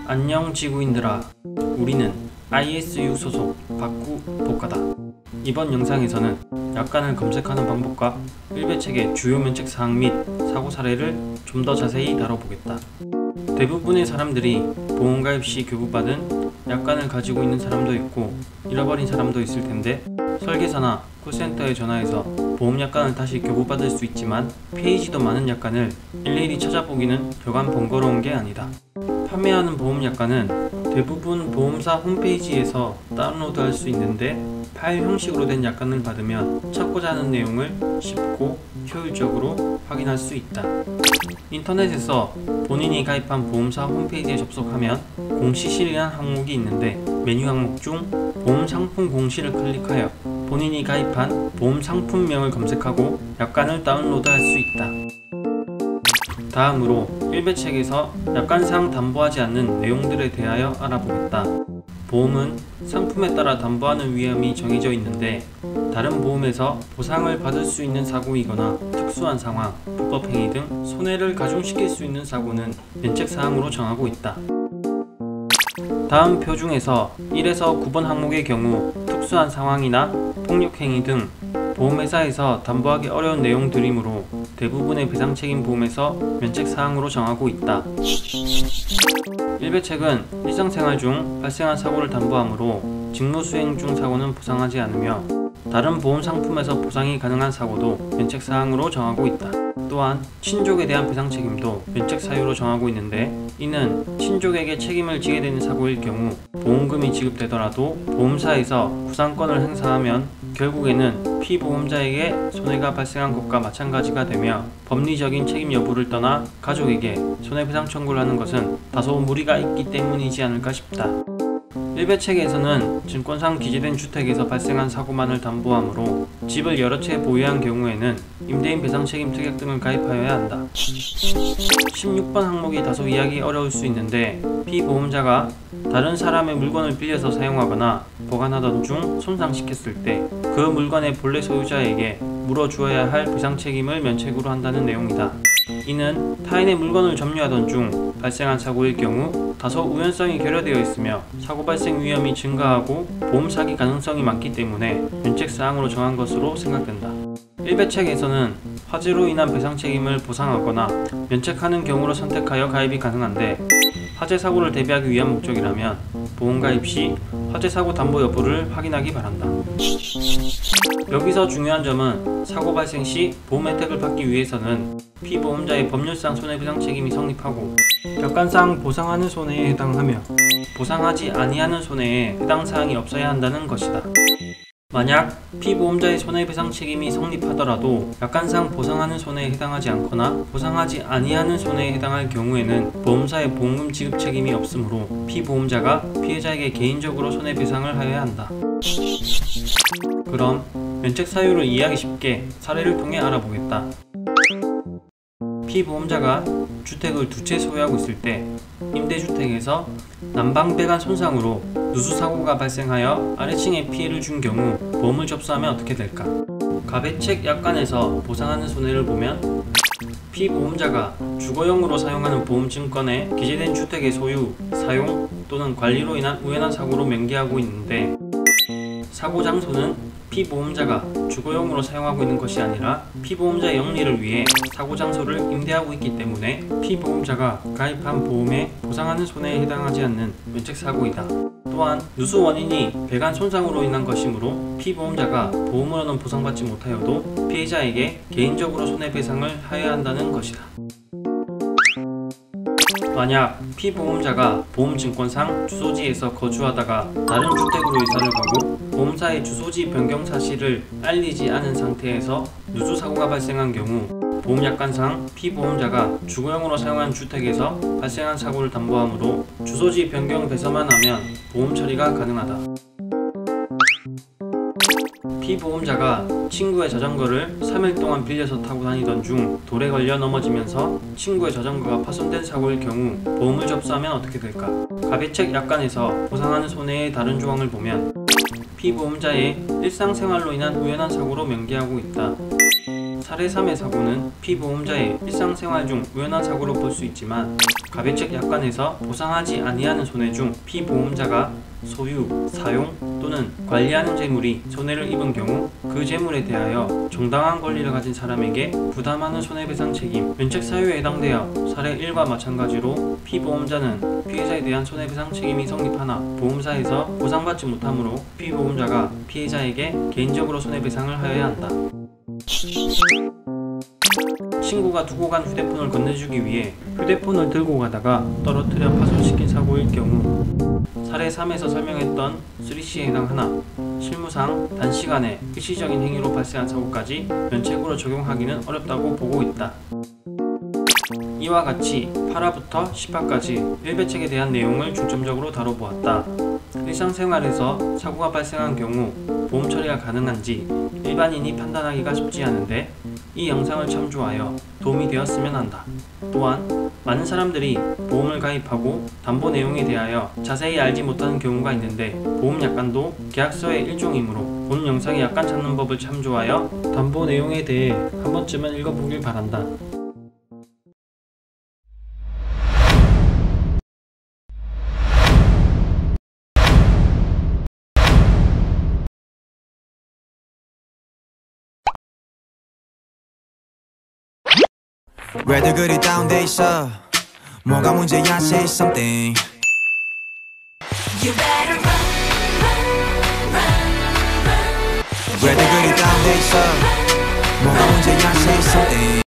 안녕 지구인들아, 우리는 ISU 소속 박구 복가다. 이번 영상에서는 약관을 검색하는 방법과 일배책의 주요 면책사항 및 사고 사례를 좀 더 자세히 다뤄보겠다. 대부분의 사람들이 보험가입 시 교부받은 약관을 가지고 있는 사람도 있고 잃어버린 사람도 있을 텐데, 설계사나 콜센터에 전화해서 보험 약관을 다시 교부받을 수 있지만 페이지도 많은 약관을 일일이 찾아보기는 여간 번거로운 게 아니다. 판매하는 보험 약관은 대부분 보험사 홈페이지에서 다운로드 할 수 있는데, 파일 형식으로 된 약관을 받으면 찾고자 하는 내용을 쉽고 효율적으로 확인할 수 있다. 인터넷에서 본인이 가입한 보험사 홈페이지에 접속하면 공시실이라는 항목이 있는데, 메뉴 항목 중 보험 상품 공시를 클릭하여 본인이 가입한 보험 상품명을 검색하고 약관을 다운로드 할 수 있다. 다음으로 일배책에서 약관상 담보하지 않는 내용들에 대하여 알아보겠다. 보험은 상품에 따라 담보하는 위험이 정해져 있는데, 다른 보험에서 보상을 받을 수 있는 사고이거나 특수한 상황, 불법행위 등 손해를 가중시킬 수 있는 사고는 면책사항으로 정하고 있다. 다음 표 중에서 1에서 9번 항목의 경우 특수한 상황이나 폭력행위 등 보험회사에서 담보하기 어려운 내용들이므로 대부분의 배상책임 보험에서 면책사항으로 정하고 있다. 일배책은 일상생활 중 발생한 사고를 담보하므로 직무수행 중 사고는 보상하지 않으며, 다른 보험 상품에서 보상이 가능한 사고도 면책사항으로 정하고 있다. 또한 친족에 대한 배상 책임도 면책 사유로 정하고 있는데, 이는 친족에게 책임을 지게 되는 사고일 경우 보험금이 지급되더라도 보험사에서 구상권을 행사하면 결국에는 피보험자에게 손해가 발생한 것과 마찬가지가 되며, 법리적인 책임 여부를 떠나 가족에게 손해배상 청구를 하는 것은 다소 무리가 있기 때문이지 않을까 싶다. 일배책에서는 증권상 기재된 주택에서 발생한 사고만을 담보하므로 집을 여러 채 보유한 경우에는 임대인 배상책임 특약 등을 가입하여야 한다. 16번 항목이 다소 이해하기 어려울 수 있는데, 피보험자가 다른 사람의 물건을 빌려서 사용하거나 보관하던 중 손상시켰을 때 그 물건의 본래 소유자에게 물어주어야 할 배상책임을 면책으로 한다는 내용이다. 이는 타인의 물건을 점유하던 중 발생한 사고일 경우 다소 우연성이 결여되어 있으며 사고 발생 위험이 증가하고 보험 사기 가능성이 많기 때문에 면책사항으로 정한 것으로 생각된다. 일배책에서는 화재로 인한 배상 책임을 보상하거나 면책하는 경우로 선택하여 가입이 가능한데, 화재 사고를 대비하기 위한 목적이라면 보험 가입 시 화재 사고 담보 여부를 확인하기 바란다. 여기서 중요한 점은 사고 발생 시 보험 혜택을 받기 위해서는 피보험자의 법률상 손해배상 책임이 성립하고 약관상 보상하는 손해에 해당하며 보상하지 아니하는 손해에 해당 사항이 없어야 한다는 것이다. 만약 피보험자의 손해배상 책임이 성립하더라도 약관상 보상하는 손해에 해당하지 않거나 보상하지 아니하는 손해에 해당할 경우에는 보험사의 보험금 지급 책임이 없으므로 피보험자가 피해자에게 개인적으로 손해배상을 하여야 한다. 그럼 면책 사유를 이해하기 쉽게 사례를 통해 알아보겠다. 피보험자가 주택을 두 채 소유하고 있을 때 임대주택에서 난방배관 손상으로 누수사고가 발생하여 아래층에 피해를 준 경우 보험을 접수하면 어떻게 될까? 가배책 약관에서 보상하는 손해를 보면, 피보험자가 주거용으로 사용하는 보험증권에 기재된 주택의 소유, 사용 또는 관리로 인한 우연한 사고로 명기하고 있는데, 사고 장소는 피보험자가 주거용으로 사용하고 있는 것이 아니라 피보험자의 영리를 위해 사고 장소를 임대하고 있기 때문에 피보험자가 가입한 보험에 보상하는 손해에 해당하지 않는 면책사고이다. 또한 누수 원인이 배관 손상으로 인한 것이므로 피보험자가 보험으로는 보상받지 못하여도 피해자에게 개인적으로 손해배상을 하여야 한다는 것이다. 만약 피보험자가 보험증권상 주소지에서 거주하다가 다른 주택으로 이사를 가고 보험사의 주소지 변경 사실을 알리지 않은 상태에서 누수사고가 발생한 경우 보험약관상 피보험자가 주거용으로 사용한 주택에서 발생한 사고를 담보하므로 주소지 변경 배서만 하면 보험 처리가 가능하다. 피보험자가 친구의 자전거를 3일 동안 빌려서 타고 다니던 중 돌에 걸려 넘어지면서 친구의 자전거가 파손된 사고일 경우 보험을 접수하면 어떻게 될까? 가배책 약관에서 보상하는 손해의 다른 조항을 보면 피보험자의 일상생활로 인한 우연한 사고로 명기하고 있다. 사례 3의 사고는 피보험자의 일상생활 중 우연한 사고로 볼 수 있지만 가배책 약관에서 보상하지 아니하는 손해 중 피보험자가 소유, 사용 또는 관리하는 재물이 손해를 입은 경우 그 재물에 대하여 정당한 권리를 가진 사람에게 부담하는 손해배상 책임, 면책 사유에 해당되어 사례 1과 마찬가지로 피보험자는 피해자에 대한 손해배상 책임이 성립하나 보험사에서 보상받지 못하므로 피보험자가 피해자에게 개인적으로 손해배상을 하여야 한다. 친구가 두고 간 휴대폰을 건네주기 위해 휴대폰을 들고 가다가 떨어뜨려 파손시킨 사고일 경우 사례 3에서 설명했던 3C에 해당하나 실무상 단시간에 일시적인 행위로 발생한 사고까지 면책으로 적용하기는 어렵다고 보고 있다. 이와 같이 8화부터 10화까지 1배책에 대한 내용을 중점적으로 다뤄보았다. 일상생활에서 사고가 발생한 경우 보험 처리가 가능한지 일반인이 판단하기가 쉽지 않은데 이 영상을 참조하여 도움이 되었으면 한다. 또한 많은 사람들이 보험을 가입하고 담보 내용에 대하여 자세히 알지 못하는 경우가 있는데 보험 약관도 계약서의 일종이므로 본 영상의 약관 찾는 법을 참조하여 담보 내용에 대해 한 번쯤은 읽어보길 바란다. 왜들 그리 다운돼 있어? 뭐가 문제야? Say something. You better run. 왜들 그리 다운돼 있어? 뭐가 문제야? Say something.